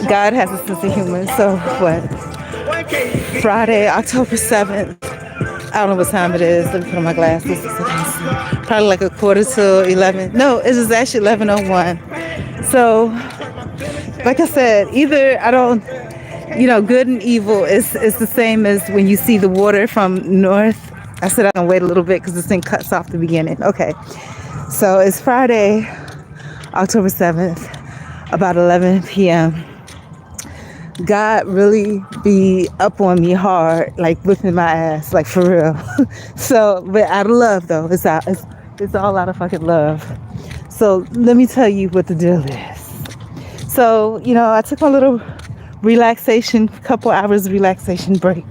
God has a sense of humor. So what? Friday, October 7th. I don't know what time it is. Let me put on my glasses. Probably like a quarter to 11. No, it is actually 11:01. So, like I said, either I don't, good and evil is the same as when you see the water from north. I said I'm gonna wait a little bit because this thing cuts off the beginning. Okay, so it's Friday, October 7th, about 11 p.m. God really be up on me hard, like whipping my ass, like for real. So, but out of love though, it's all out of fucking love. So let me tell you what the deal is. So, I took my little couple hours relaxation break,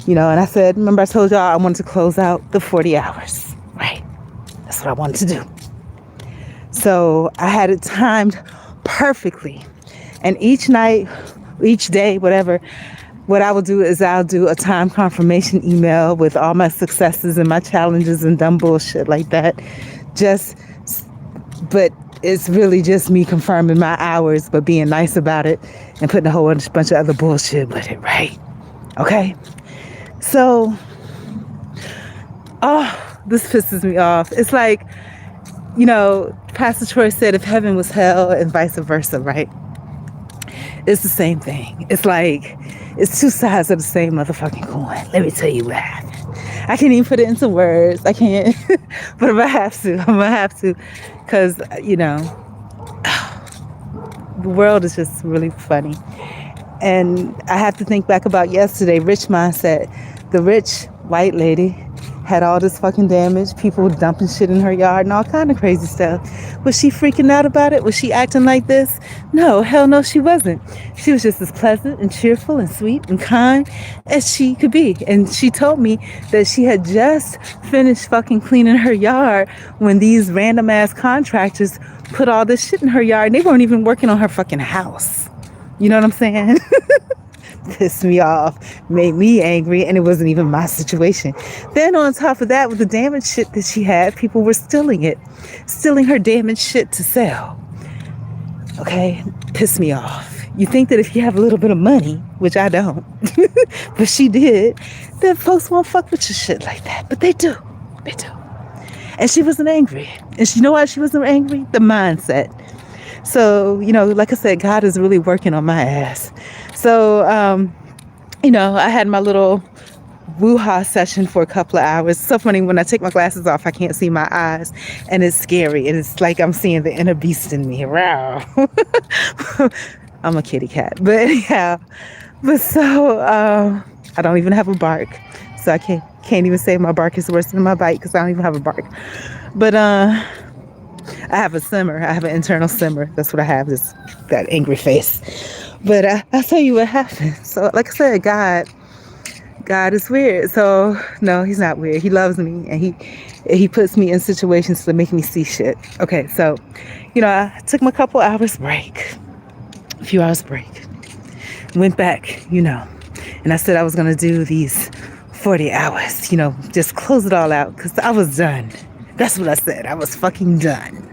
and I said, remember I told y'all I wanted to close out the 40 hours, right? That's what I wanted to do. So I had it timed perfectly. And each night, each day, whatever, what I will do is I'll do a time confirmation email with all my successes and my challenges and dumb bullshit like that. But it's really just me confirming my hours, but being nice about it and putting a whole bunch of other bullshit with it, right? Okay? So, this pisses me off. It's like, Pastor Troy said if heaven was hell and vice versa, right? It's the same thing. It's like, it's two sides of the same motherfucking coin. Let me tell you what happened. I can't even put it into words. I can't. But I'm going to have to. Because, the world is just really funny. And I have to think back about yesterday, rich mindset. The rich white lady had all this fucking damage, people dumping shit in her yard and all kind of crazy stuff. Was she freaking out about it? Was she acting like this? No, hell no, she wasn't. She was just as pleasant and cheerful and sweet and kind as she could be. And she told me that she had just finished fucking cleaning her yard when these random ass contractors put all this shit in her yard and they weren't even working on her fucking house. You know what I'm saying? Pissed me off, made me angry, and it wasn't even my situation. Then on top of that, with the damaged shit that she had, people were stealing her damaged shit to sell. Okay, pissed me off. You think that if you have a little bit of money, which I don't, but she did, then folks won't fuck with your shit like that. But they do. And she wasn't angry. And you know why she wasn't angry? The mindset. So, like I said, God is really working on my ass. So, I had my little woo-ha session for a couple of hours. It's so funny, when I take my glasses off, I can't see my eyes, and it's scary. And it's like I'm seeing the inner beast in me. Wow. I'm a kitty cat. But anyhow, I don't even have a bark. So I can't even say my bark is worse than my bite because I don't even have a bark. But I have a simmer. I have an internal simmer. That's what I have, that angry face. But I'll tell you what happened. So, like I said, God is weird. So, no, he's not weird. He loves me, and he puts me in situations to make me see shit. Okay, so, I took my couple hours break, a few hours break, went back, and I said I was going to do these 40 hours, just close it all out because I was done. That's what I said. I was fucking done.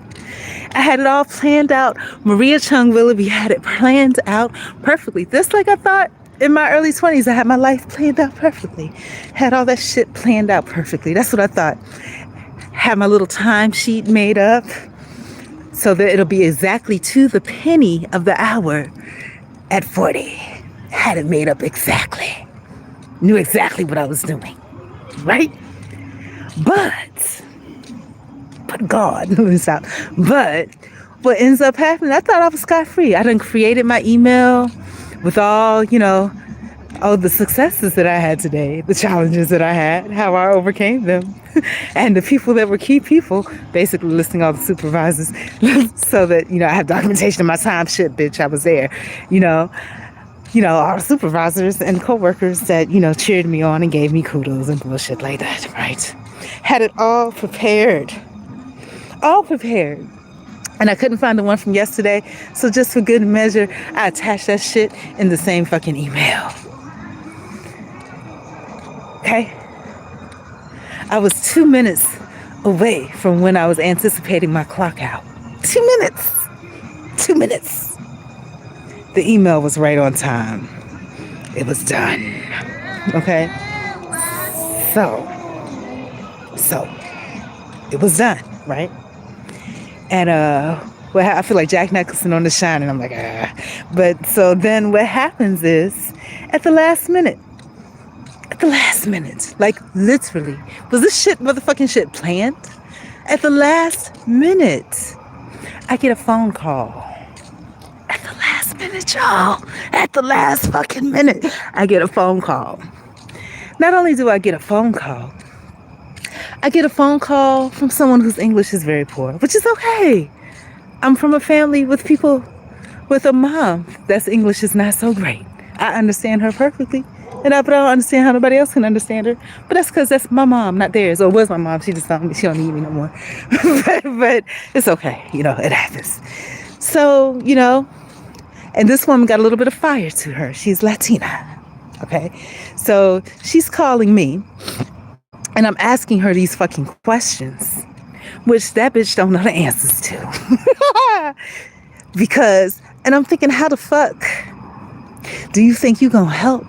I had it all planned out. Maria Chung Willoughby had it planned out perfectly. Just like I thought in my early 20s, I had my life planned out perfectly. Had all that shit planned out perfectly. That's what I thought. Had my little timesheet made up so that it'll be exactly to the penny of the hour at 40. Had it made up exactly. Knew exactly what I was doing. Right? But God, but what ends up happening, I thought I was scot-free. I done created my email with all the successes that I had today, the challenges that I had, how I overcame them, and the people that were key people, basically listing all the supervisors so that, I have documentation of my time. Shit, bitch, I was there, all the supervisors and coworkers that, cheered me on and gave me kudos and bullshit like that, right? Had it all prepared. And I couldn't find the one from yesterday. So just for good measure, I attached that shit in the same fucking email. Okay? I was 2 minutes away from when I was anticipating my clock out. 2 minutes. The email was right on time. It was done. Okay? So, so it was done, right? And well, I feel like Jack Nicholson on The Shining. I'm like, ah. But so then what happens is, at the last minute, like literally, was this motherfucking shit planned? At the last minute, I get a phone call. At the last minute, y'all. At the last fucking minute, I get a phone call. Not only do I get a phone call, I get a phone call from someone whose English is very poor, which is okay. I'm from a family with people with a mom that's English is not so great. I understand her perfectly, but I don't understand how nobody else can understand her. But that's because that's my mom, not theirs. Or it was my mom. She just told me she don't need me no more. but it's okay. It happens. So, and this woman got a little bit of fire to her. She's Latina. Okay. So she's calling me and I'm asking her these fucking questions, which that bitch don't know the answers to. And I'm thinking, how the fuck do you think you gonna help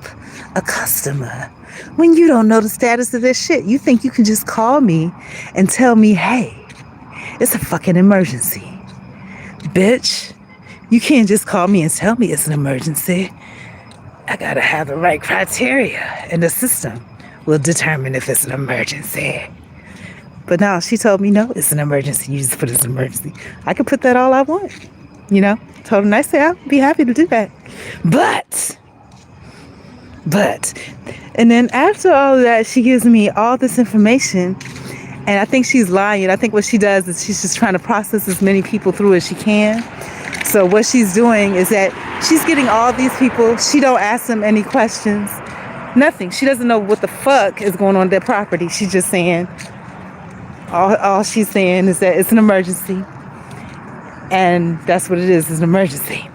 a customer when you don't know the status of their shit? You think you can just call me and tell me, hey, it's a fucking emergency. Bitch, you can't just call me and tell me it's an emergency. I gotta have the right criteria, and the system will determine if it's an emergency. But now she told me, no, it's an emergency. You just put it's an emergency. I can put that all I want. Told her nicely, I'll be happy to do that. But, and then after all of that, she gives me all this information, and I think she's lying. I think what she does is she's just trying to process as many people through as she can. So what she's doing is that she's getting all these people. She don't ask them any questions. Nothing. She doesn't know what the fuck is going on their property. She's just saying, all she's saying is that it's an emergency. And that's what it is. It's an emergency.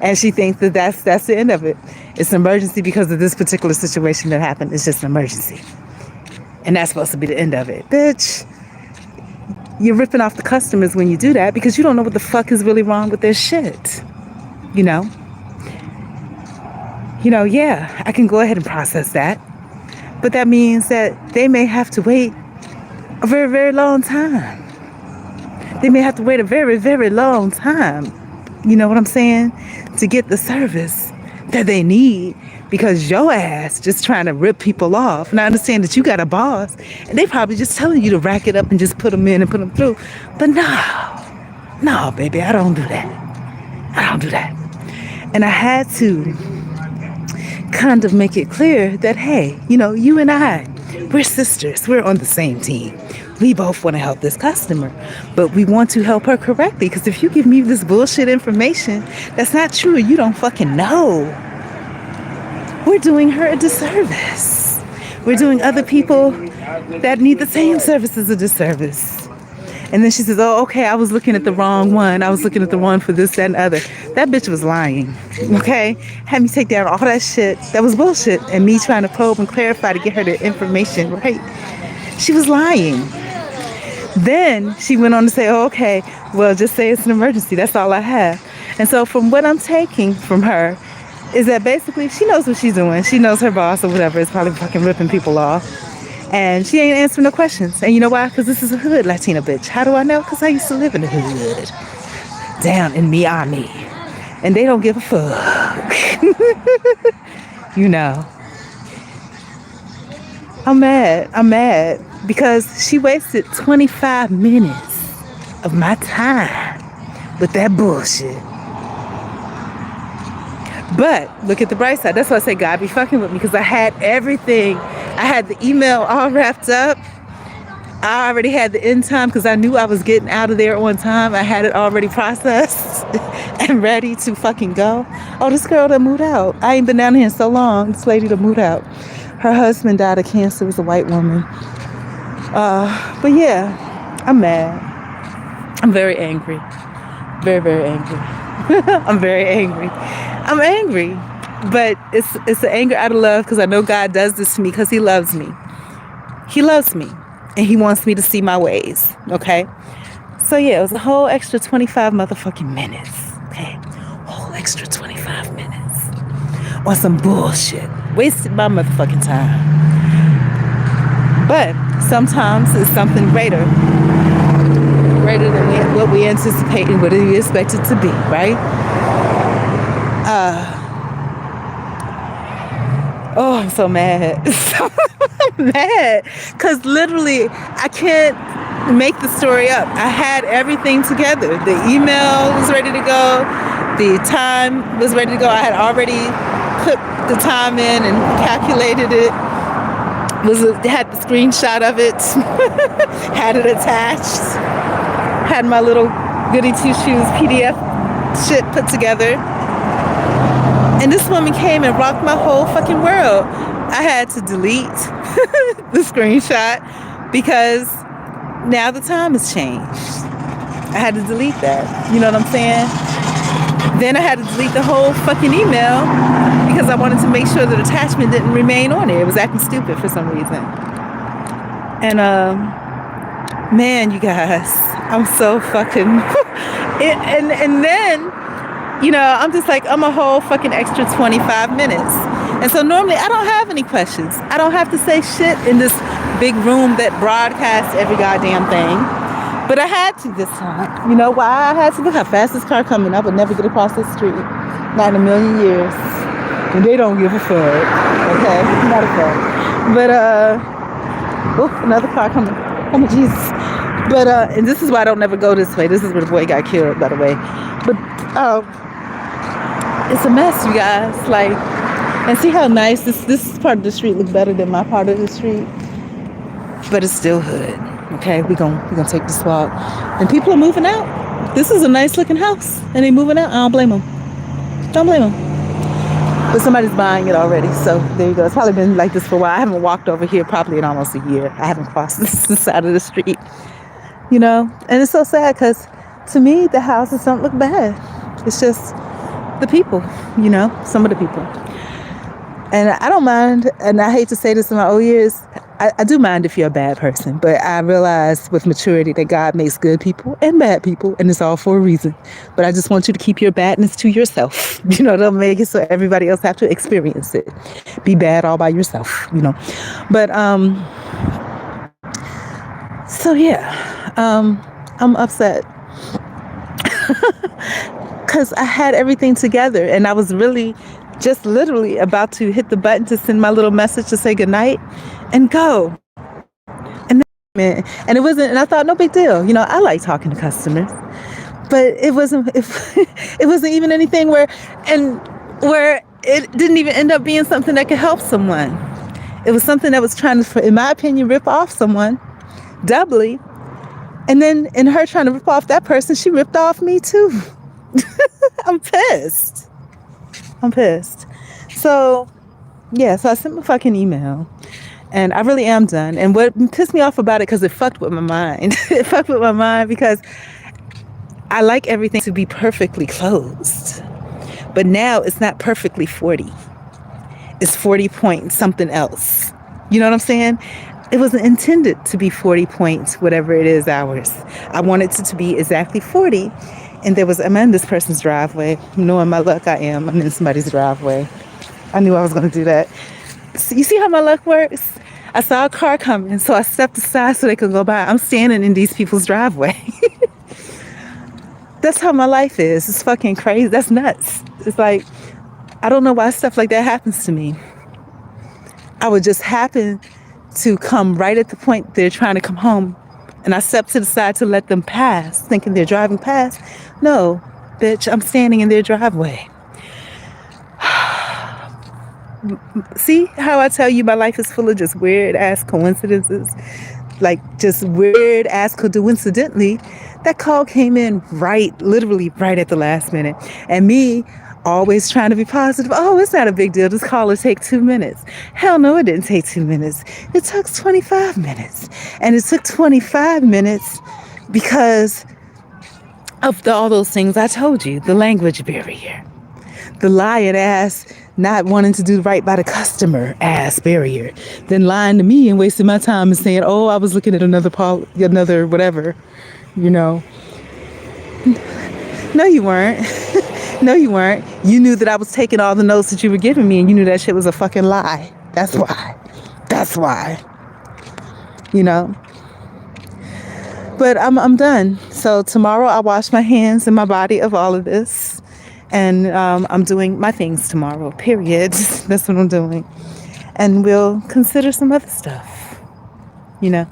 And she thinks that that's the end of it. It's an emergency because of this particular situation that happened. It's just an emergency. And that's supposed to be the end of it. Bitch, you're ripping off the customers when you do that because you don't know what the fuck is really wrong with their shit. Yeah, I can go ahead and process that. But that means that they may have to wait a very, very long time. They may have to wait a very, very long time. You know what I'm saying? To get the service that they need because your ass just trying to rip people off. And I understand that you got a boss and they probably just telling you to rack it up and just put them in and put them through. But no, baby, I don't do that. And I had to kind of make it clear that, hey, you and I, we're sisters. We're on the same team. We both want to help this customer, but we want to help her correctly. Because if you give me this bullshit information that's not true, you don't fucking know. We're doing her a disservice. We're doing other people that need the same services a disservice. And then she says, oh, okay, I was looking at the wrong one. I was looking at the one for this, that, and other. That bitch was lying, okay? Had me take down all that shit. That was bullshit. And me trying to probe and clarify to get her the information right. She was lying. Then she went on to say, oh, okay, well, just say it's an emergency. That's all I have. And so from what I'm taking from her is that basically she knows what she's doing. She knows her boss or whatever is probably fucking ripping people off. And she ain't answering no questions. And you know why? Because this is a hood Latina bitch. How do I know? Because I used to live in the hood. Down in Miami. And they don't give a fuck. I'm mad. Because she wasted 25 minutes of my time with that bullshit. But look at the bright side. That's why I say God be fucking with me, because I had everything. I had the email all wrapped up. I already had the end time because I knew I was getting out of there on time. I had it already processed and ready to fucking go. Oh, this girl done moved out. I ain't been down here in so long. This lady done moved out. Her husband died of cancer. It was a white woman. But yeah, I'm mad. I'm very angry. Very, very angry. I'm very angry. I'm angry. But it's an anger out of love because I know God does this to me because he loves me. He loves me. And he wants me to see my ways. Okay? So yeah, it was a whole extra 25 motherfucking minutes. Okay? Whole extra 25 minutes on some bullshit. Wasted my motherfucking time. But sometimes it's something greater than what we anticipate and what we expect it to be, right? Oh, I'm so mad. So mad. Because literally, I can't make the story up. I had everything together. The email was ready to go. The time was ready to go. I had already put the time in and calculated it. Had the screenshot of it. Had it attached. Had my little goody two-shoes PDF shit put together. And this woman came and rocked my whole fucking world. I had to delete the screenshot because now the time has changed. I had to delete that. You know what I'm saying? Then I had to delete the whole fucking email because I wanted to make sure the attachment didn't remain on it. It was acting stupid for some reason. And man, you guys, I'm so fucking and then, you know, I'm just like, I'm a whole fucking extra 25 minutes. And so normally I don't have any questions. I don't have to say shit in this big room that broadcasts every goddamn thing. But I had to this time. You know why I had to? Look how fast this car coming. I would never get across this street. Not in a million years. And they don't give a fuck. Okay? Not a fuck. But, another car coming. Oh, my Jesus. But, and this is why I don't never go this way. This is where the boy got killed, by the way. But, it's a mess, you guys. Like, and see how nice this part of the street looks better than my part of the street. But it's still hood. Okay, we're gonna take this walk. And people are moving out. This is a nice looking house. And they moving out. I don't blame them. Don't blame them. But somebody's buying it already. So there you go. It's probably been like this for a while. I haven't walked over here probably in almost a year. I haven't crossed this side of the street. You know? And it's so sad because to me, the houses don't look bad. It's just the people, you know, some of the people. And I don't mind, and I hate to say this in my old years, I do mind if you're a bad person, but I realize with maturity that God makes good people and bad people, and it's all for a reason. But I just want you to keep your badness to yourself. You know, don't make it so everybody else have to experience it. Be bad all by yourself, you know. But, so yeah, I'm upset. Because I had everything together, and I was really just literally about to hit the button to send my little message to say goodnight and go. And then, and it wasn't, and I thought, no big deal. You know, I like talking to customers, but it wasn't even anything where it didn't even end up being something that could help someone. It was something that was trying to, in my opinion, rip off someone doubly. And then in her trying to rip off that person, she ripped off me too. I'm pissed. So, yeah, so I sent my fucking email. And I really am done. And what pissed me off about it, because it fucked with my mind. It fucked with my mind because I like everything to be perfectly closed. But now it's not perfectly 40. It's 40 point something else. You know what I'm saying? It wasn't intended to be 40 points, whatever it is, hours. I wanted it to be exactly 40. And I'm in this person's driveway. Knowing my luck, I'm in somebody's driveway. I knew I was going to do that. So you see how my luck works? I saw a car coming, so I stepped aside so they could go by. I'm standing in these people's driveway. That's how my life is. It's fucking crazy. That's nuts. It's like, I don't know why stuff like that happens to me. I would just happen to come right at the point they're trying to come home. And I step to the side to let them pass, thinking they're driving past. No, bitch, I'm standing in their driveway. See how I tell you my life is full of just weird-ass coincidences? Like, just weird-ass coincidentally, that call came in literally right at the last minute. And me, always trying to be positive. Oh, it's not a big deal. This call will take 2 minutes. Hell no, it didn't take 2 minutes. It took 25 minutes. And it took 25 minutes because of all those things I told you. The language barrier. The lying ass, not wanting to do right by the customer ass barrier. Then lying to me and wasting my time and saying, oh, I was looking at another whatever, you know. No, you weren't. No, you weren't. You knew that I was taking all the notes that you were giving me, and you knew that shit was a fucking lie. That's why. That's why. You know? But I'm done. So tomorrow I wash my hands and my body of all of this. And I'm doing my things tomorrow, period. That's what I'm doing. And we'll consider some other stuff, you know?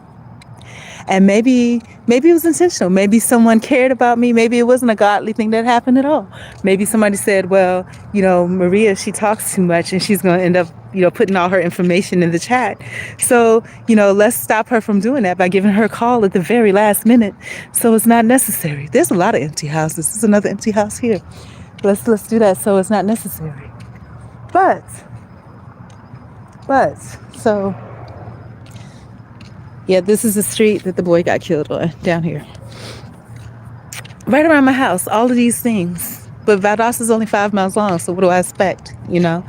And maybe it was intentional. Maybe someone cared about me. Maybe it wasn't a godly thing that happened at all. Maybe somebody said, well, you know, Maria, she talks too much and she's going to end up, you know, putting all her information in the chat. So, you know, let's stop her from doing that by giving her a call at the very last minute. So it's not necessary. There's a lot of empty houses. There's another empty house here. Let's do that so it's not necessary. But, so... yeah, this is the street that the boy got killed on, down here. Right around my house, all of these things. But Valdosta is only 5 miles long, so what do I expect, you know?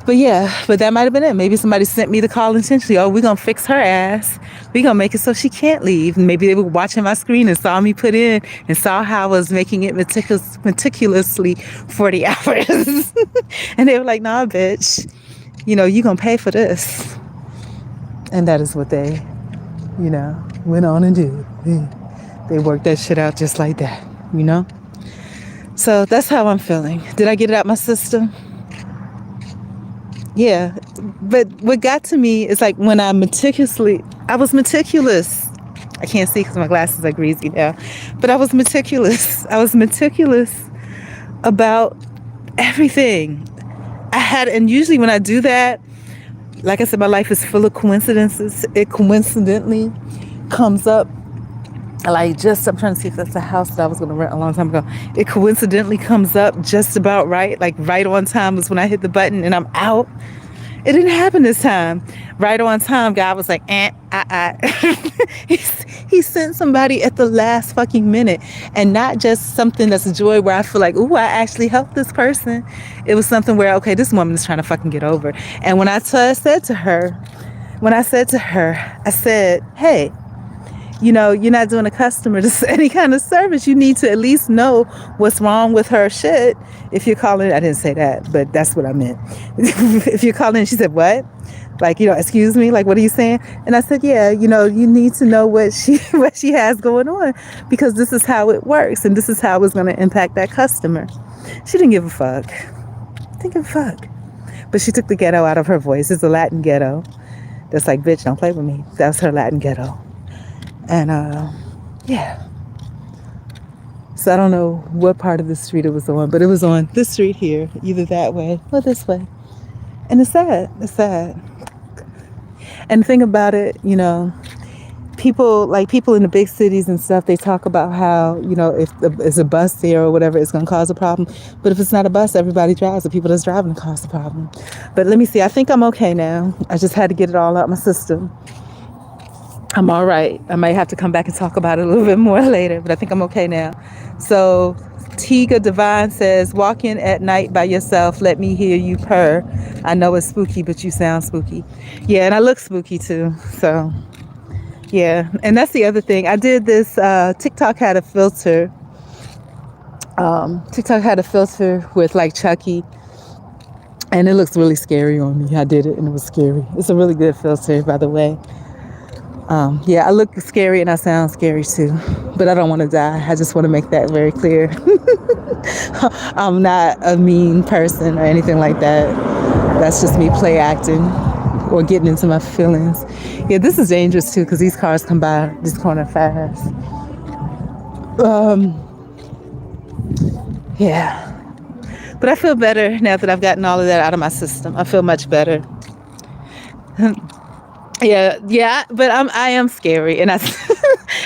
But yeah, but that might have been it. Maybe somebody sent me the call intentionally. Oh, we're going to fix her ass. We're going to make it so she can't leave. And maybe they were watching my screen and saw me put in and saw how I was making it meticulously 40 hours. And they were like, nah, bitch, you know, you're going to pay for this. And that is what they, you know, went on and did. They worked that shit out just like that, you know? So that's how I'm feeling. Did I get it out my system? Yeah. But what got to me is like when I was meticulous. I can't see because my glasses are greasy now. But I was meticulous. I was meticulous about everything. And usually when I do that, like I said, my life is full of coincidences. It coincidentally comes up like I'm trying to see if that's the house that I was going to rent a long time ago. It coincidentally comes up just about right. Like right on time was when I hit the button and I'm out. It didn't happen this time. Right on time, God was like, He sent somebody at the last fucking minute. And not just something that's a joy where I feel like, ooh, I actually helped this person. It was something where, okay, this woman is trying to fucking get over. And when I said to her, I said, hey, you know, you're not doing a customer any kind of service. You need to at least know what's wrong with her shit. If you're calling, I didn't say that, but that's what I meant. If you're calling, she said, what? Like, you know, excuse me, like, what are you saying? And I said, yeah, you know, you need to know what she has going on because this is how it works. And this is how it's going to impact that customer. She didn't give a fuck. Didn't give a fuck. But she took the ghetto out of her voice. It's a Latin ghetto. That's like, bitch, don't play with me. That was her Latin ghetto. And, yeah. So I don't know what part of the street it was on, but it was on this street here, either that way or this way. And it's sad. It's sad. And the thing about it, you know, people in the big cities and stuff, they talk about how, you know, if there's a bus there or whatever, it's going to cause a problem. But if it's not a bus, everybody drives. The people that's driving cause the problem. But let me see. I think I'm okay now. I just had to get it all out my system. I'm all right. I might have to come back and talk about it a little bit more later, but I think I'm okay now. So Tiga Divine says, walk in at night by yourself. Let me hear you purr. I know it's spooky, but you sound spooky. Yeah, and I look spooky too. So, yeah. And that's the other thing. I did this, TikTok had a filter. TikTok had a filter with like Chucky. And it looks really scary on me. I did it and it was scary. It's a really good filter, by the way. Yeah, I look scary and I sound scary too, but I don't want to die. I just want to make that very clear. I'm not a mean person or anything like that. That's just me play acting or getting into my feelings. Yeah, this is dangerous too because these cars come by this corner fast. Yeah, but I feel better now that I've gotten all of that out of my system. I feel much better. Yeah, but I am scary, and I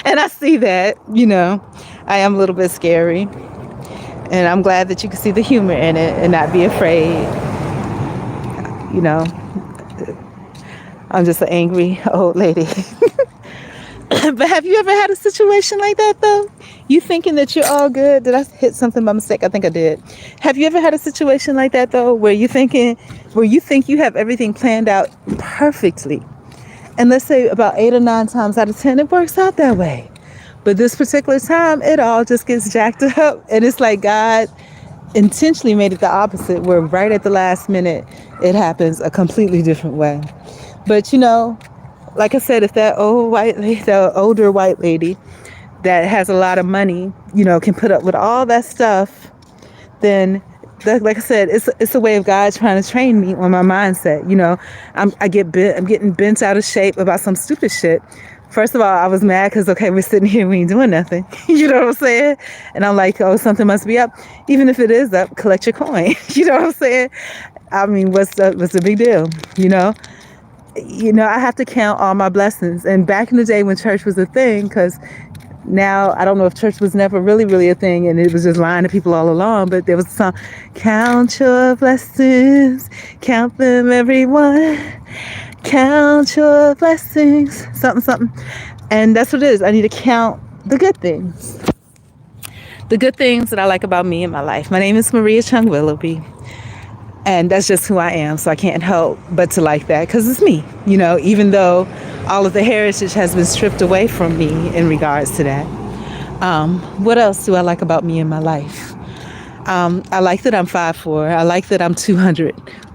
and I see that, you know, I am a little bit scary, and I'm glad that you can see the humor in it and not be afraid. You know, I'm just an angry old lady. But have you ever had a situation like that though? You thinking that you're all good? Did I hit something by mistake? I think I did. Have you ever had a situation like that though, where you think you have everything planned out perfectly? And let's say about 8 or 9 times out of 10, it works out that way. But this particular time, it all just gets jacked up. And it's like God intentionally made it the opposite, where right at the last minute, it happens a completely different way. But like I said, if the older white lady that has a lot of money, can put up with all that stuff, then like I said, it's a way of God trying to train me on my mindset. I'm getting bent out of shape about some stupid shit. First of all, I was mad because, okay, we're sitting here, we ain't doing nothing. You know what I'm saying? And I'm like, oh, something must be up. Even if it is up, collect your coin. You know what I'm saying? I mean, what's the big deal? I have to count all my blessings. And back in the day when church was a thing, because now I don't know if church was never really, really a thing and it was just lying to people all along, but there was a song, count your blessings, count them everyone, count your blessings, something, something. And that's what it is. I need to count the good things. The good things that I like about me and my life. My name is Maria Chung Willoughby. And that's just who I am. So I can't help but to like that because it's me, even though all of the heritage has been stripped away from me in regards to that. What else do I like about me and my life? I like that I'm 5'4". I like that I'm 200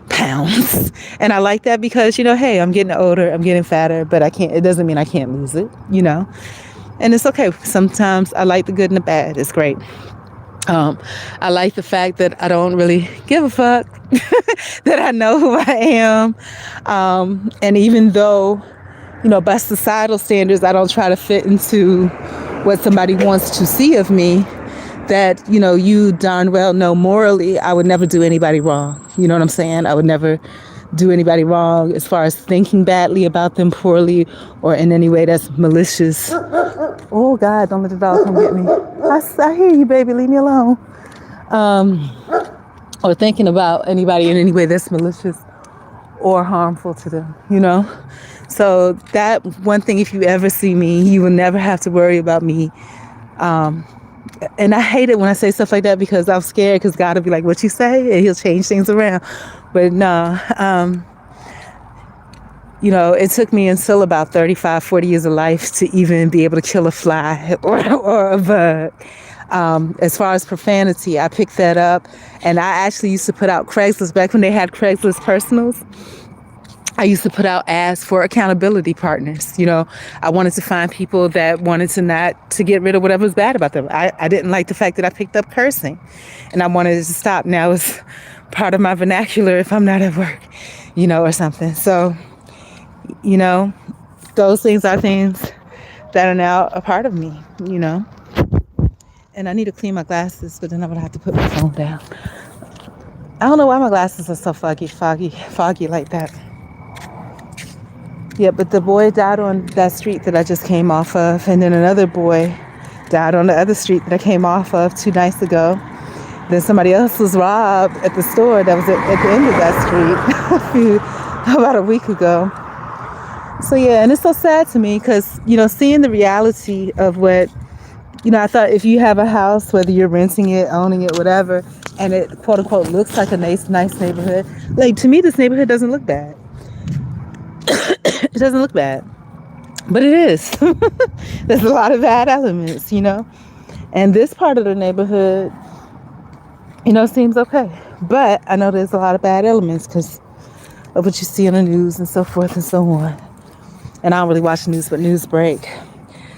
pounds. And I like that because, hey, I'm getting older, I'm getting fatter, but it doesn't mean I can't lose it, And it's okay. Sometimes I like the good and the bad. It's great. I like the fact that I don't really give a fuck, that I know who I am. And even though, by societal standards, I don't try to fit into what somebody wants to see of me, that, you darn well know morally, I would never do anybody wrong. You know what I'm saying? I would never do anybody wrong as far as thinking badly about them, poorly, or in any way that's malicious. Oh, God, don't let the dog come get me. I hear you, baby. Leave me alone. Or thinking about anybody in any way that's malicious or harmful to them, So that one thing, if you ever see me, you will never have to worry about me. And I hate it when I say stuff like that because I'm scared because God will be like, what you say? And he'll change things around. But no, it took me until about 35, 40 years of life to even be able to kill a fly or a bug. As far as profanity, I picked that up. And I actually used to put out Craigslist back when they had Craigslist personals. I used to put out ads for accountability partners. I wanted to find people that wanted to get rid of whatever was bad about them. I didn't like the fact that I picked up cursing and I wanted it to stop. Now it's part of my vernacular if I'm not at work, or something. So, those things are things that are now a part of me, And I need to clean my glasses, but then I'm going to have to put my phone down. I don't know why my glasses are so foggy like that. Yeah, but the boy died on that street that I just came off of. And then another boy died on the other street that I came off of 2 nights ago. Then somebody else was robbed at the store that was at the end of that street about a week ago. So, yeah, and it's so sad to me because, seeing the reality of what, I thought if you have a house, whether you're renting it, owning it, whatever, and it, quote unquote, looks like a nice neighborhood, like to me, this neighborhood doesn't look bad. It doesn't look bad, but it is. There's a lot of bad elements, and this part of the neighborhood, seems okay. But I know there's a lot of bad elements because of what you see on the news and so forth and so on. And I don't really watch the news, but news break.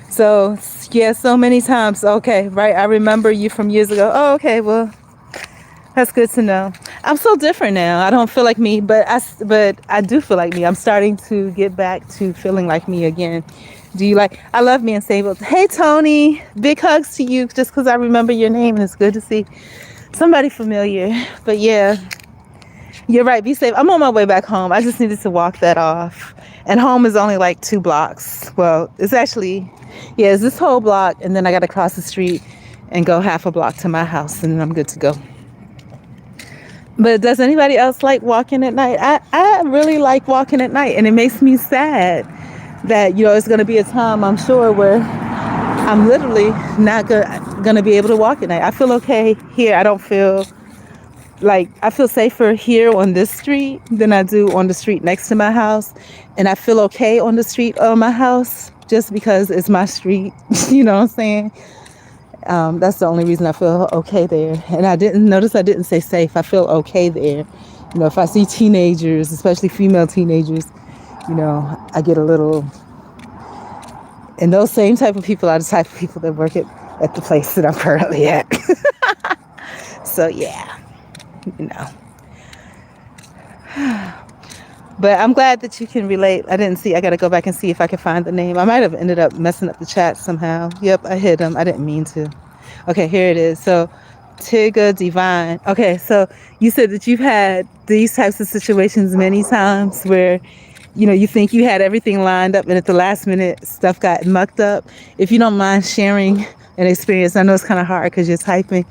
So, yeah, so many times. Okay, right. I remember you from years ago. Oh, okay. Well, that's good to know. I'm so different now. I don't feel like me, but I do feel like me. I'm starting to get back to feeling like me again. I love being stable. Hey, Tony, big hugs to you just because I remember your name and it's good to see somebody familiar. But yeah, you're right. Be safe. I'm on my way back home. I just needed to walk that off. And home is only like 2 blocks. Well, it's actually, it's this whole block. And then I got to cross the street and go half a block to my house and then I'm good to go. But does anybody else like walking at night? I really like walking at night, and it makes me sad that, it's going to be a time, I'm sure, where I'm literally not going to be able to walk at night. I feel okay here. I feel safer here on this street than I do on the street next to my house. And I feel okay on the street of my house just because it's my street. You know what I'm saying? That's the only reason I feel okay there. And I didn't say safe. I feel okay there. If I see teenagers, especially female teenagers, I get a little. And those same type of people are the type of people that work at the place that I'm currently at. So yeah, you know. But I'm glad that you can relate. I got to go back and see if I can find the name. I might have ended up messing up the chat somehow. Yep, I hit him. I didn't mean to. Okay, here it is. So, Tigga Divine. Okay, so you said that you've had these types of situations many times where, you think you had everything lined up and at the last minute stuff got mucked up. If you don't mind sharing an experience, I know it's kind of hard because you're typing.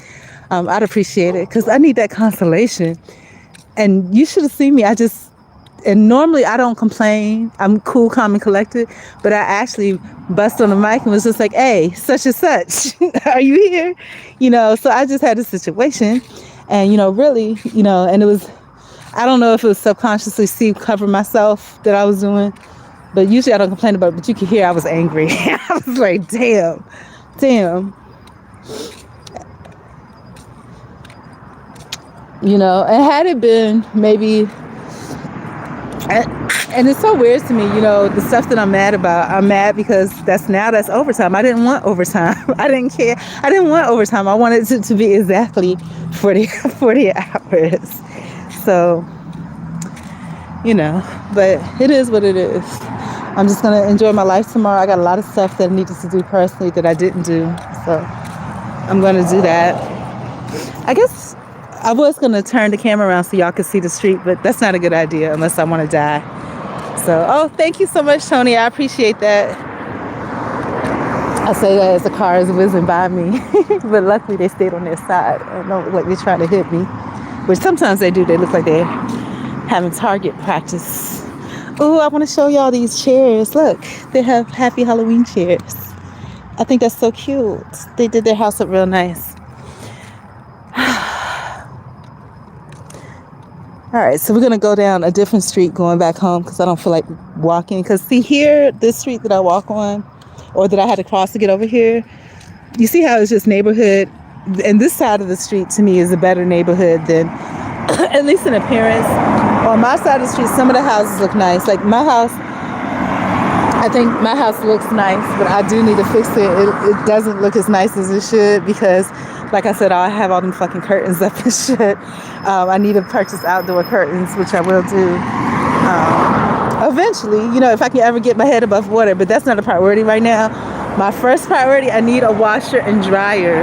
I'd appreciate it because I need that consolation. And you should have seen me. And normally I don't complain. I'm cool, calm, and collected. But I actually bust on the mic and was just like, hey, such and such, are you here? So I just had a situation. And, really, and it was, I don't know if it was subconsciously cover myself that I was doing. But usually I don't complain about it. But you could hear I was angry. I was like, damn. And had it been maybe... And it's so weird to me, the stuff that I'm mad about. I'm mad because that's overtime. I didn't want overtime. I didn't care. I didn't want overtime. I wanted it to be exactly 40 hours. So, but it is what it is. I'm just going to enjoy my life tomorrow. I got a lot of stuff that I needed to do personally that I didn't do. So I'm going to do that. I guess I was going to turn the camera around so y'all could see the street, but that's not a good idea unless I want to die. So, thank you so much, Tony. I appreciate that. I say that as the car is whizzing by me, but luckily they stayed on their side. I don't look like they're trying to hit me, which sometimes they do. They look like they're having target practice. Oh, I want to show y'all these chairs. Look, they have Happy Halloween chairs. I think that's so cute. They did their house up real nice. All right, so we're going to go down a different street going back home because I don't feel like walking. Because see here, this street that I walk on or that I had to cross to get over here, you see how it's just neighborhood? And this side of the street to me is a better neighborhood than, at least in appearance. On my side of the street, some of the houses look nice. Like my house, I think my house looks nice, but I do need to fix it. It doesn't look as nice as it should because, like I said, I have all them fucking curtains up and shit. I need to purchase outdoor curtains, which I will do eventually, if I can ever get my head above water. But that's not a priority right now. My first priority, I need a washer and dryer.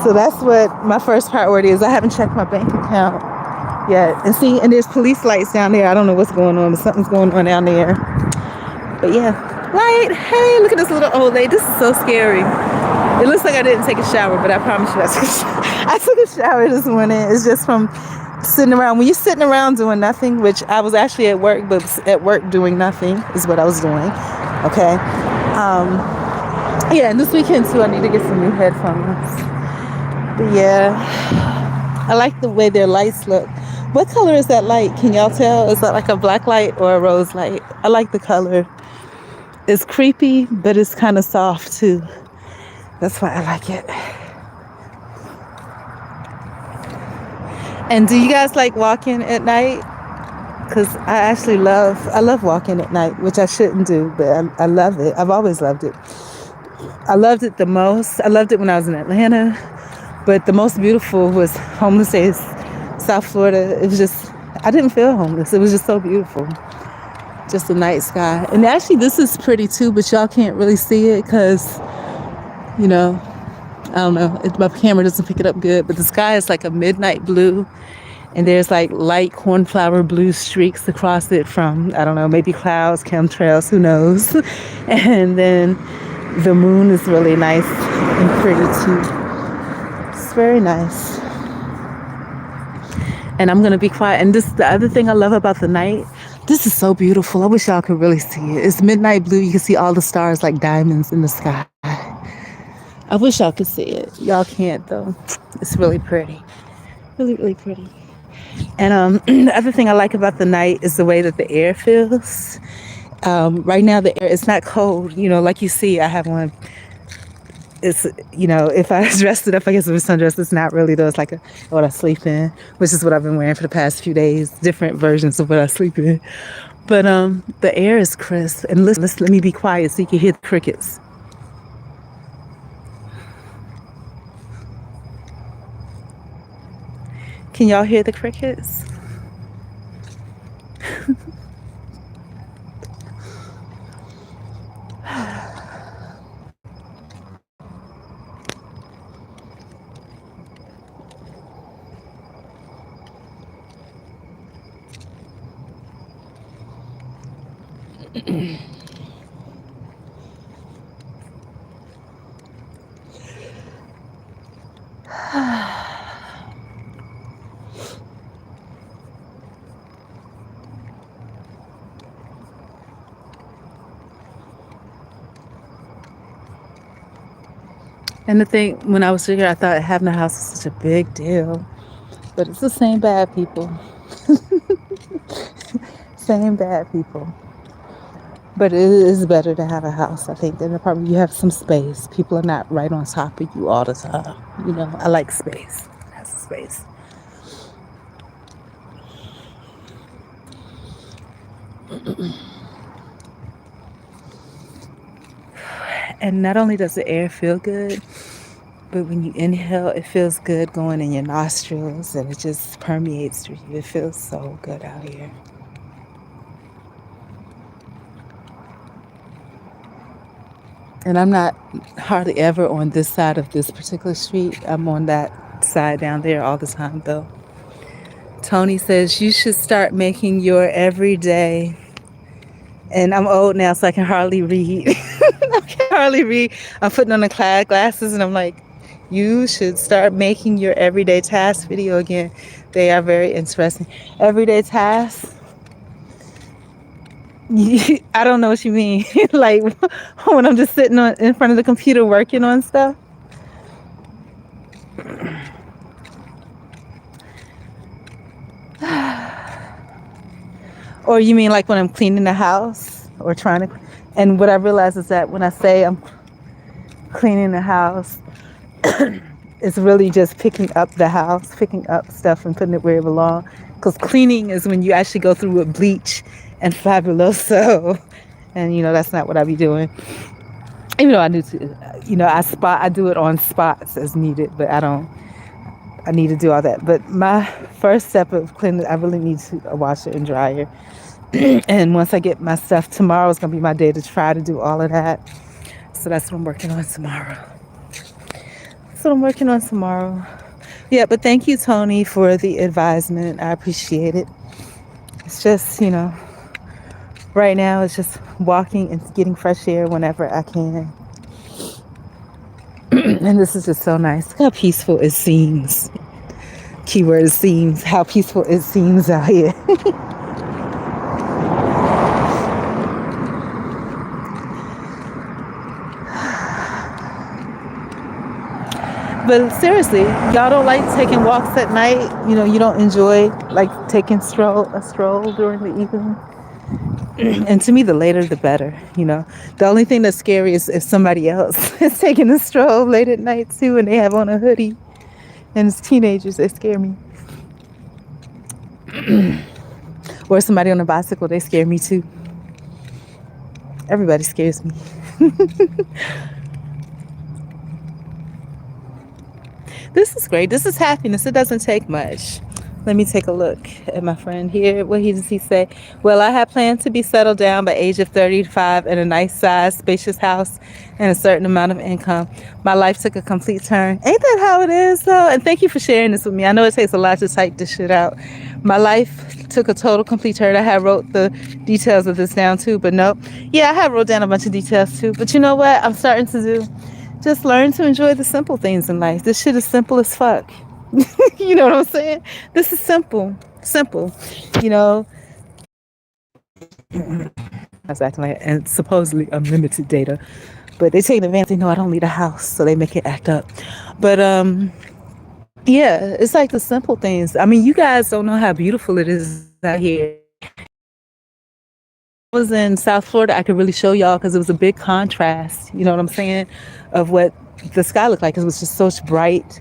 So that's what my first priority is. I haven't checked my bank account yet. And there's police lights down there. I don't know what's going on, but something's going on down there. But yeah. Right. Hey, look at this little old lady. This is so scary. It looks like I didn't take a shower, but I promise you I took a shower this morning. It's just from sitting around. When you're sitting around doing nothing, which I was actually at work, but at work doing nothing is what I was doing. Okay. Yeah, and this weekend too, I need to get some new headphones. But yeah, I like the way their lights look. What color is that light? Can y'all tell? Is that like a black light or a rose light? I like the color. It's creepy, but it's kind of soft too. That's why I like it. And do you guys like walking at night? Because I love walking at night, which I shouldn't do, but I love it. I've always loved it. I loved it the most. I loved it when I was in Atlanta, but the most beautiful was homeless days, South Florida. It was just, I didn't feel homeless. It was just so beautiful. Just the night sky. And actually this is pretty too, but y'all can't really see it because, I don't know, my camera doesn't pick it up good, but the sky is like a midnight blue and there's like light cornflower blue streaks across it from, I don't know, maybe clouds, chemtrails, who knows. And then the moon is really nice and pretty too. It's very nice. And I'm going to be quiet. And the other thing I love about the night, this is so beautiful. I wish y'all could really see it. It's midnight blue. You can see all the stars like diamonds in the sky. I wish y'all could see it. Y'all can't though. It's really pretty. Really, really pretty. And the other thing I like about the night is the way that the air feels. Right now the air, it's not cold. Like you see, I have on it's, if I dressed it up, I guess it was sundress. It's not really though. It's like what I sleep in, which is what I've been wearing for the past few days. Different versions of what I sleep in. But the air is crisp. And listen, let me be quiet so you can hear the crickets. Can y'all hear the crickets? And the thing, when I was here, I thought having a house was such a big deal. But it's the same bad people. Same bad people. But it is better to have a house, I think, than an apartment. You have some space. People are not right on top of you all the time. I like space. That's space. And not only does the air feel good, but when you inhale, it feels good going in your nostrils and it just permeates through you. It feels so good out here. And I'm not hardly ever on this side of this particular street. I'm on that side down there all the time, though. Tony says you should start making your everyday. And I'm old now, so I can hardly read. I can hardly read. I'm putting on the glasses, and I'm like, you should start making your everyday task video again. They are very interesting. Everyday tasks. I don't know what you mean. Like when I'm just sitting in front of the computer working on stuff. Or you mean like when I'm cleaning the house or trying to. And what I realize is that when I say I'm cleaning the house, it's really just picking up the house, picking up stuff and putting it where it belongs. Because cleaning is when you actually go through with bleach and Fabuloso. And, that's not what I be doing. Even though I do, I do it on spots as needed, but I need to do all that. But my first step of cleaning, I really need a washer and dryer. And once I get my stuff, tomorrow is going to be my day to try to do all of that. So that's what I'm working on tomorrow. Yeah, but thank you, Tony, for the advisement. I appreciate it. It's just, right now it's just walking and getting fresh air whenever I can. And this is just so nice. Look how peaceful it seems. Keyword is seems. How peaceful it seems out here. But seriously, y'all don't like taking walks at night? You don't enjoy like taking a stroll during the evening? And to me, the later the better. The only thing that's scary is if somebody else is taking a stroll late at night too and they have on a hoodie and it's teenagers. They scare me. Or somebody on a bicycle, they scare me too. Everybody scares me. This is great. This is happiness. It doesn't take much. Let me take a look at my friend here. What does he say? Well, I have planned to be settled down by age of 35 in a nice size, spacious house and a certain amount of income. My life took a complete turn. Ain't that how it is, though? And thank you for sharing this with me. I know it takes a lot to type this shit out. My life took a total complete turn. I have wrote the details of this down, too. But nope. Yeah, I have wrote down a bunch of details, too. But you know what I'm starting to do? Just learn to enjoy the simple things in life. This shit is simple as fuck. You know what I'm saying? This is simple. I was acting like, and supposedly unlimited data, but they take advantage. They know I don't leave the house, so they make it act up. But yeah, it's like the simple things. I mean, you guys don't know how beautiful it is out here. I was in South Florida. I could really show y'all because it was a big contrast. You know what I'm saying? Of what the sky looked like. It was just such bright,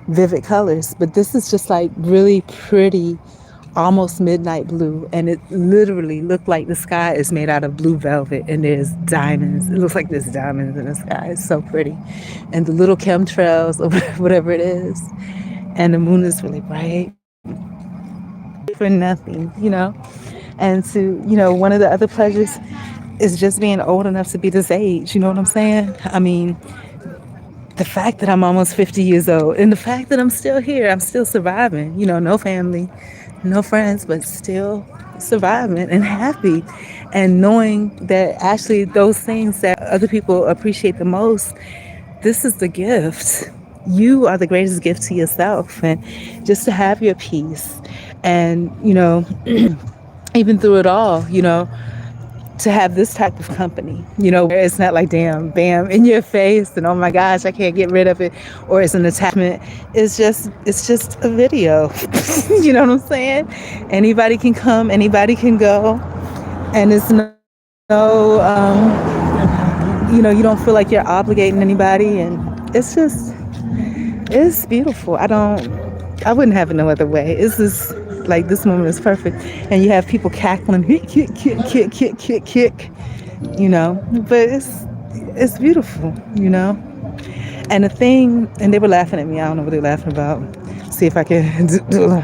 vivid colors. But this is just like really pretty, almost midnight blue, and it literally looked like the sky is made out of blue velvet, and there's diamonds. It looks like there's diamonds in the sky. It's so pretty, and the little chemtrails or whatever it is, and the moon is really bright for nothing, And to, one of the other pleasures is just being old enough to be this age. You know what I'm saying? I mean, the fact that I'm almost 50 years old, and the fact that I'm still here, I'm still surviving, no family, no friends, but still surviving and happy. And knowing that actually those things that other people appreciate the most, this is the gift. You are the greatest gift to yourself. And just to have your peace and, even through it all, to have this type of company, where it's not like, damn, bam, in your face and oh my gosh, I can't get rid of it, or it's an attachment. It's just a video. You know what I'm saying? Anybody can come, anybody can go, and it's you don't feel like you're obligating anybody, and it's beautiful. I wouldn't have it no other way. It's just like this moment is perfect, and you have people cackling, kick, but it's beautiful, And the thing, and they were laughing at me. I don't know what they're laughing about. See if I can do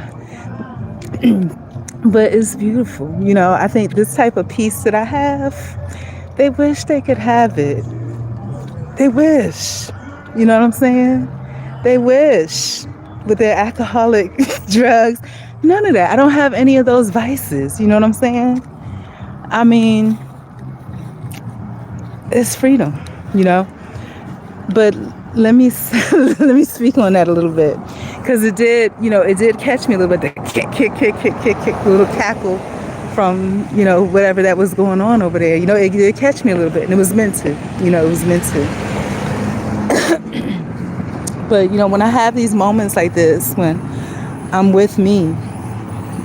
but it's beautiful, I think this type of peace that I have, they wish they could have it. They wish, you know what I'm saying? They wish with their alcoholic drugs. None of that. I don't have any of those vices. You know what I'm saying? I mean, it's freedom, But let me speak on that a little bit, because it did catch me a little bit. The kick, little cackle from whatever that was going on over there. It did catch me a little bit, and it was meant to. It was meant to. But when I have these moments like this, when I'm with me,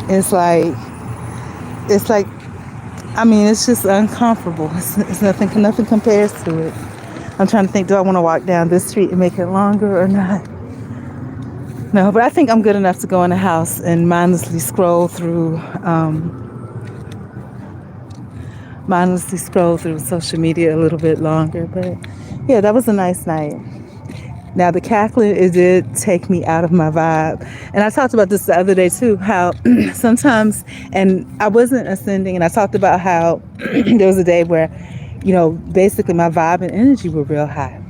it's like, I mean, it's just uncomfortable. It's nothing compares to it. I'm trying to think, do I want to walk down this street and make it longer or not? No, but I think I'm good enough to go in the house and mindlessly scroll through social media a little bit longer. But yeah, that was a nice night. Now, the cackling, it did take me out of my vibe. And I talked about this the other day, too, how sometimes, and I wasn't ascending, and I talked about how there was a day where, basically my vibe and energy were real high.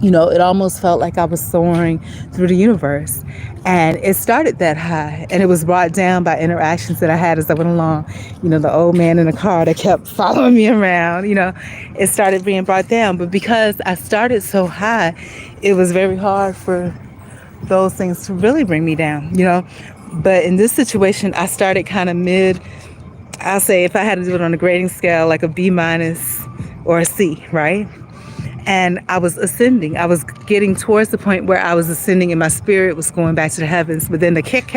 It almost felt like I was soaring through the universe. And it started that high, and it was brought down by interactions that I had as I went along. The old man in the car that kept following me around, it started being brought down. But because I started so high, it was very hard for those things to really bring me down, But in this situation, I started kind of I'll say, if I had to do it on a grading scale, like a B- or a C, right? And I was ascending. I was getting towards the point where I was ascending and my spirit was going back to the heavens. But then the kick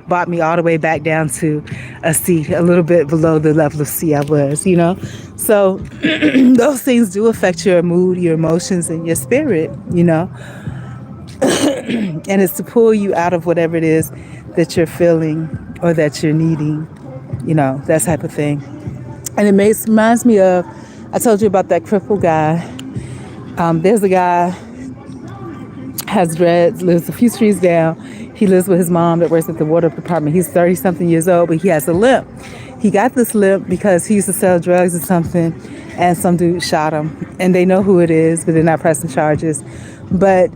brought me all the way back down to a C, a little bit below the level of C I was, So those things do affect your mood, your emotions, and your spirit, And it's to pull you out of whatever it is that you're feeling or that you're needing, that type of thing. And it reminds me of, I told you about that crippled guy. There's a guy, has dreads, lives a few streets down. He lives with his mom that works at the water department. He's 30-something years old, but he has a limp. He got this limp because he used to sell drugs or something, and some dude shot him. And they know who it is, but they're not pressing charges. But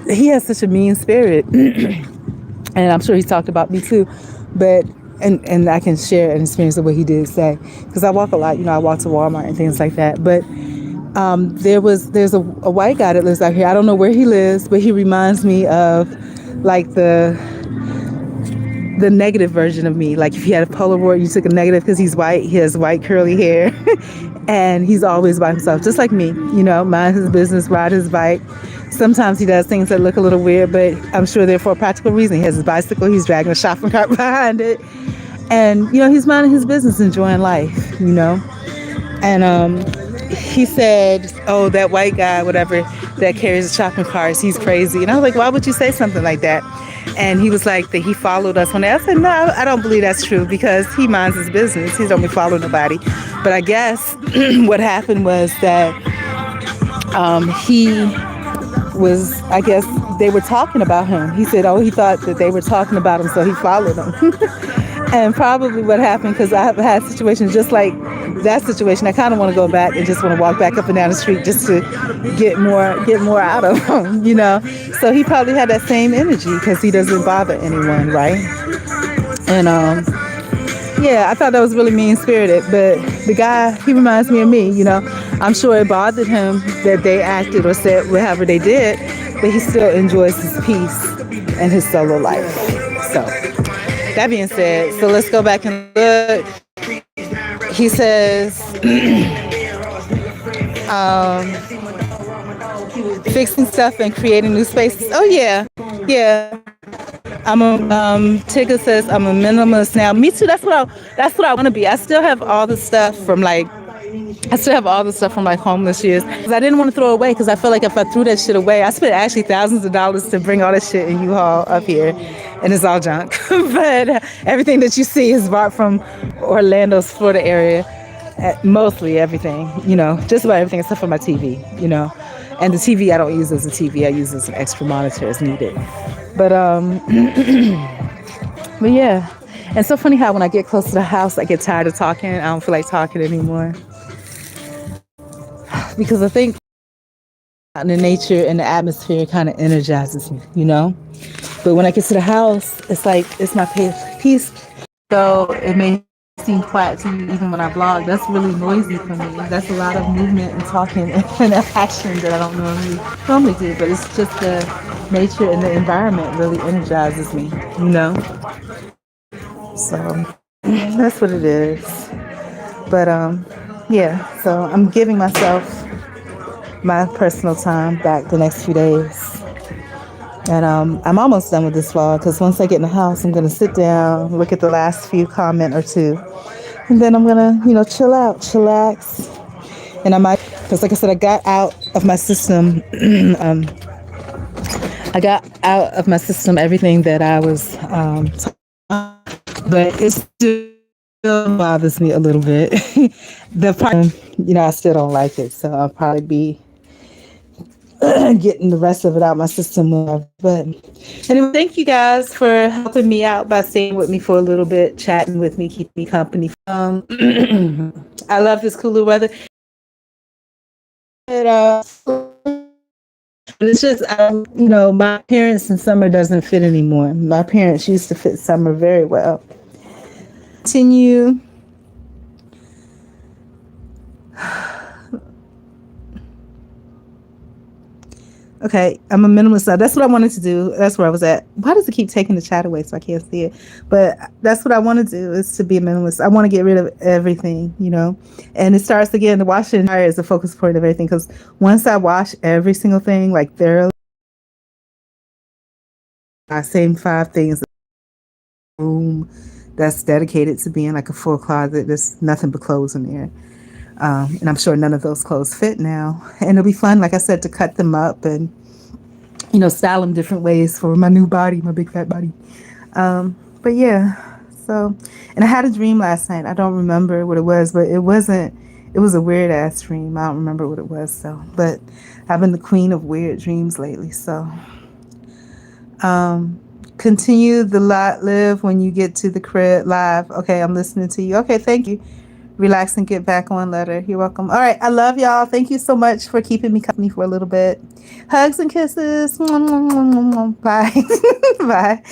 he has such a mean spirit. And I'm sure he's talked about me too. But and I can share an experience of what he did say, because I walk a lot. I walk to Walmart and things like that. But there's a white guy that lives out here. I don't know where he lives, but he reminds me of like the negative version of me. Like if you had a Polaroid, you took a negative, because he's white. He has white curly hair, and he's always by himself, just like me. Mind his business, ride his bike. Sometimes he does things that look a little weird, but I'm sure they're for a practical reason. He has his bicycle. He's dragging a shopping cart behind it. And, he's minding his business, enjoying life, And he said, "Oh, that white guy, whatever, that carries the shopping carts, he's crazy." And I was like, "Why would you say something like that?" And he was like, "That he followed us one day." I said, "No, I don't believe that's true because he minds his business. He don't be following nobody." But I guess what happened was that he was, I guess they were talking about him. He said, "Oh, he thought that they were talking about him, so he followed them." And probably what happened, because I have had situations just like that situation. I kind of want to go back and just want to walk back up and down the street just to get more out of him, you know. So he probably had that same energy because he doesn't bother anyone, right? And yeah, I thought that was really mean spirited. But the guy, he reminds me of me, you know. I'm sure it bothered him that they acted or said whatever they did, but he still enjoys his peace and his solo life. So that being said, so let's go back and look. He says, fixing stuff and creating new spaces. Oh yeah, yeah. I'm a Tigger says I'm a minimalist now. Me too. That's what I want to be. I still have all the stuff from like homeless years because I didn't want to throw it away because I feel like if I threw that shit away, I spent actually thousands of dollars to bring all that shit in U-Haul up here, and it's all junk. But everything that you see is bought from Orlando's Florida area. Mostly everything, you know, just about everything except for my TV, you know. And the TV I don't use as a TV, I use as an extra monitor as needed. But but yeah. And it's so funny how when I get close to the house, I get tired of talking. I don't feel like talking anymore because I think the nature and the atmosphere kind of energizes me, you know. But when I get to the house, it's like it's my peace. So it may seem quiet to you even when I blog. That's really noisy for me. That's a lot of movement and talking and action that I don't normally do. But it's just the nature and the environment really energizes me, you know. So that's what it is. But yeah. So I'm giving myself my personal time back the next few days. And I'm almost done with this vlog because once I get in the house, I'm going to sit down, look at the last few comment or two, and then I'm going to, you know, chill out, chillax. And I might, because like I said, I got out of my system, everything that I was, but it still bothers me a little bit. The part, you know, I still don't like it. So I'll probably be getting the rest of it out my system more. But anyway, thank you guys for helping me out by staying with me for a little bit, chatting with me, keeping me company. I love this cooler weather. It's just, you know, my appearance in summer doesn't fit anymore. My appearance used to fit summer very well. Continue. Okay, I'm a minimalist now. That's what I wanted to do. That's where I was at. Why does it keep taking the chat away so I can't see it? But that's what I want to do is to be a minimalist. I want to get rid of everything, you know. And it starts again, the washing and dryer is the focus point of everything. Because once I wash every single thing like thoroughly, I same 5 things. Room that's dedicated to being like a full closet. There's nothing but clothes in there. And I'm sure none of those clothes fit now. And it'll be fun, like I said, to cut them up and, you know, style them different ways for my new body, my big fat body. But yeah, so, and I had a dream last night. I don't remember what it was, but it was a weird ass dream. I don't remember what it was, so, but I've been the queen of weird dreams lately, so. Continue the live when you get to the crib live. Okay, I'm listening to you. Okay, thank you. Relax and get back on later. You're welcome. All right, I love y'all. Thank you so much for keeping me company for a little bit. Hugs and kisses. Bye. Bye.